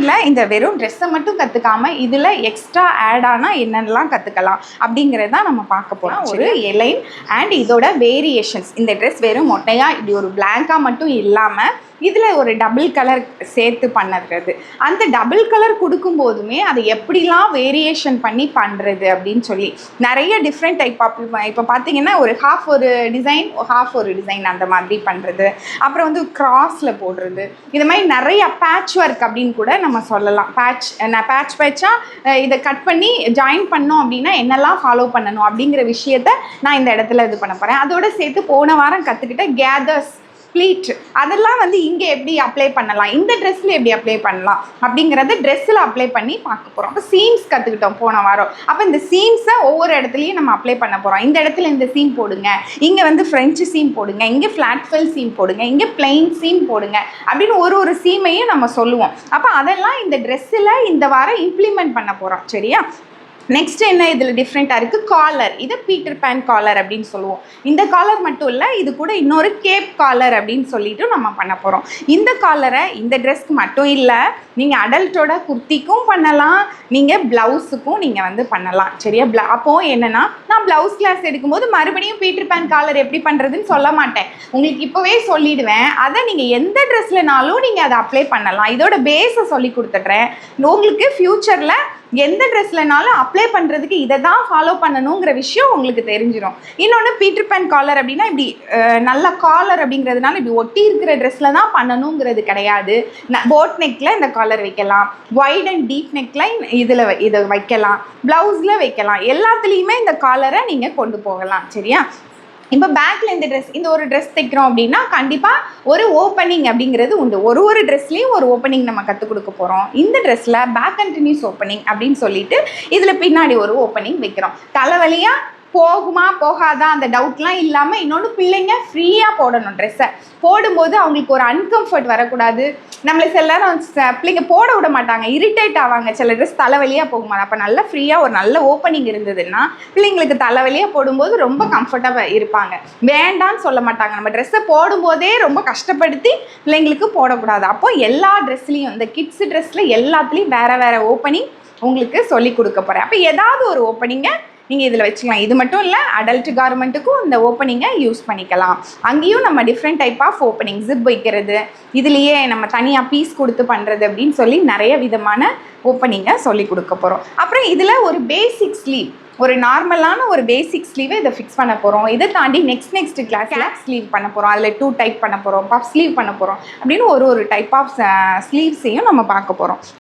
லெசனில் இந்த வெறும் ட்ரெஸ்ஸை மட்டும் கற்றுக்காமல் இதில் எக்ஸ்ட்ரா ஆட் ஆனால் என்னென்னலாம் கற்றுக்கலாம் அப்படிங்கிறத நம்ம பார்க்க போகிறோம். ஒரு எலைன் அண்ட் இதோட வேரியேஷன்ஸ். இந்த ட்ரெஸ் வெறும் மொட்டையாக இப்படி ஒரு பிளாங்காக மட்டும் இல்லாமல் இதில் ஒரு டபுள் கலர் சேர்த்து பண்ணுறது, அந்த டபுள் கலர் கொடுக்கும்போதுமே அதை எப்படிலாம் வேரியேஷன் பண்ணி பண்ணுறது அப்படின்னு சொல்லி நிறைய டிஃப்ரெண்ட் டைப் ஆஃப் இப்போ பார்த்தீங்கன்னா ஒரு ஹாஃப் ஒரு டிசைன் ஒரு டிசைன் அந்த மாதிரி பண்ணுறது, அப்புறம் வந்து கிராஸில் போடுறது, இது மாதிரி நிறைய பேட்ச் ஒர்க் அப்படின்னு கூட நம்ம சொல்லலாம். பேட்சாக இதை கட் பண்ணி ஜாயின் பண்ணோம் அப்படின்னா என்னெல்லாம் ஃபாலோ பண்ணணும் அப்படிங்கிற விஷயத்த நான் இந்த இடத்துல இது பண்ண போகிறேன். அதோட சேர்த்து போன வாரம் கற்றுக்கிட்ட கேதர்ஸ், ப்ளீட், அதெல்லாம் வந்து இங்கே எப்படி அப்ளை பண்ணலாம், இந்த ட்ரெஸ்ஸில் எப்படி அப்ளை பண்ணலாம் அப்படிங்கிறத ட்ரெஸ்ஸில் அப்ளை பண்ணி பார்க்க போகிறோம். அப்போ சீம்ஸ் கற்றுக்கிட்டோம் போன வாரம். அப்போ இந்த சீம்ஸை ஒவ்வொரு இடத்துலையும் நம்ம அப்ளை பண்ண போகிறோம். இந்த இடத்துல இந்த சீம் போடுங்க, இங்கே வந்து ஃப்ரெஞ்சு சீம் போடுங்க, இங்கே ஃப்ளாட் ஃபெல் சீம் போடுங்க, இங்கே பிளெயின் சீம் போடுங்க அப்படின்னு ஒரு சீமையும் நம்ம சொல்லுவோம். அப்போ அதெல்லாம் இந்த ட்ரெஸ்ஸில் இந்த வாரம் இம்ப்ளிமெண்ட் பண்ண போகிறோம். சரியா? நெக்ஸ்ட் என்ன இதில் டிஃப்ரெண்ட்டாக இருக்குது, காலர். இது பீட்டர் பேன் காலர் அப்படின்னு சொல்லுவோம். இந்த காலர் மட்டும் இல்லை, இது கூட இன்னொரு கேப் காலர் அப்படின்னு சொல்லிட்டு நம்ம பண்ண போகிறோம். இந்த காலரை இந்த ட்ரெஸ்க்கு மட்டும் இல்லை, நீங்கள் அடல்ட்டோட குர்த்திக்கும் பண்ணலாம், நீங்கள் ப்ளவுஸுக்கும் நீங்கள் வந்து பண்ணலாம். சரியா? அப்போது என்னென்னா, நான் ப்ளவுஸ் கிளாஸ் எடுக்கும்போது மறுபடியும் பீட்டர் பேன் காலர் எப்படி பண்ணுறதுன்னு சொல்ல மாட்டேன், உங்களுக்கு இப்போவே சொல்லிவிடுவேன். அதை நீங்கள் எந்த ட்ரெஸ்லனாலும் நீங்கள் அதை அப்ளை பண்ணலாம். இதோட பேஸை சொல்லி கொடுத்துட்றேன். உங்களுக்கு ஃப்யூச்சரில் எந்த ட்ரெஸ்லனாலும் அப்ளை பண்ணுறதுக்கு இதை தான் ஃபாலோ பண்ணணுங்கிற விஷயம் உங்களுக்கு தெரிஞ்சிடும். இன்னொன்று பீட்டர் பேன் காலர் அப்படின்னா இப்படி நல்ல காலர் அப்படிங்கிறதுனால இப்படி ஒட்டி இருக்கிற ட்ரெஸ்ஸில் தான் பண்ணணுங்கிறது கிடையாது. போட் நெக்கில் இந்த காலர் வைக்கலாம், வைட் அண்ட் டீப் நெக்கில் இதை வைக்கலாம், ப்ளவுஸில் வைக்கலாம், எல்லாத்துலேயுமே இந்த காலரை நீங்கள் கொண்டு போகலாம். சரியா? இப்போ பேக்கில் இந்த ஒரு ட்ரெஸ் தைக்கிறோம் அப்படின்னா கண்டிப்பாக ஒரு ஓப்பனிங் அப்படிங்கிறது உண்டு. ஒரு ட்ரெஸ்லேயும் ஒரு ஓப்பனிங் நம்ம கற்றுக் கொடுக்க போகிறோம். இந்த ட்ரெஸ்ஸில் பேக் கண்டினியூஸ் ஓப்பனிங் அப்படின்னு சொல்லிட்டு இதில் பின்னாடி ஒரு ஓப்பனிங் வைக்கிறோம். தலைவலியாக போகுமா போகாதா அந்த டவுட்லாம் இல்லாமல், இன்னொன்று பிள்ளைங்க ஃப்ரீயாக போடணும். ட்ரெஸ்ஸை போடும்போது அவங்களுக்கு ஒரு அன்கம்ஃபர்ட் வரக்கூடாது. நம்மளை சில நேரம் பிள்ளைங்க போட விட மாட்டாங்க, இரிட்டேட் ஆவாங்க, சில ட்ரெஸ் தலைவலியாக போகுமா. அப்போ நல்லா ஃப்ரீயாக ஒரு நல்ல ஓப்பனிங் இருந்ததுன்னா பிள்ளைங்களுக்கு தலைவலியாக போடும்போது ரொம்ப கம்ஃபர்ட்டாக இருப்பாங்க, வேண்டான்னு சொல்ல மாட்டாங்க. நம்ம ட்ரெஸ்ஸை போடும்போதே ரொம்ப கஷ்டப்படுத்தி பிள்ளைங்களுக்கு போடக்கூடாது. அப்போ எல்லா ட்ரெஸ்லேயும், இந்த கிட்ஸ் ட்ரெஸ்ஸில் எல்லாத்துலேயும் வேறு ஓப்பனிங் உங்களுக்கு சொல்லி கொடுக்க போகிறேன். அப்போ ஏதாவது ஒரு ஓப்பனிங்கை நீங்கள் இதில் வச்சுக்கலாம். இது மட்டும் இல்லை, அடல்ட் கார்மெண்ட்டுக்கும் இந்த ஓப்பனிங்கை யூஸ் பண்ணிக்கலாம். அங்கேயும் நம்ம different type of opening, zip வைக்கிறது, இதுலேயே நம்ம தனியாக பீஸ் கொடுத்து பண்ணுறது அப்படின்னு சொல்லி நிறைய விதமான ஓப்பனிங்கை சொல்லி கொடுக்க போகிறோம். அப்புறம் இதில் ஒரு பேசிக் ஸ்லீவ், ஒரு நார்மலான ஒரு பேசிக் ஸ்லீவை இதை ஃபிக்ஸ் பண்ண போகிறோம். இதை தாண்டி நெக்ஸ்ட் கிளாஸில் ஸ்லீவ் பண்ண போகிறோம், அதில் 2 டைப் பண்ண போகிறோம், பஃப் ஸ்லீவ் பண்ண போகிறோம் அப்படின்னு ஒரு டைப் ஆஃப் ஸ்லீவ்ஸையும் நம்ம பார்க்க போகிறோம்.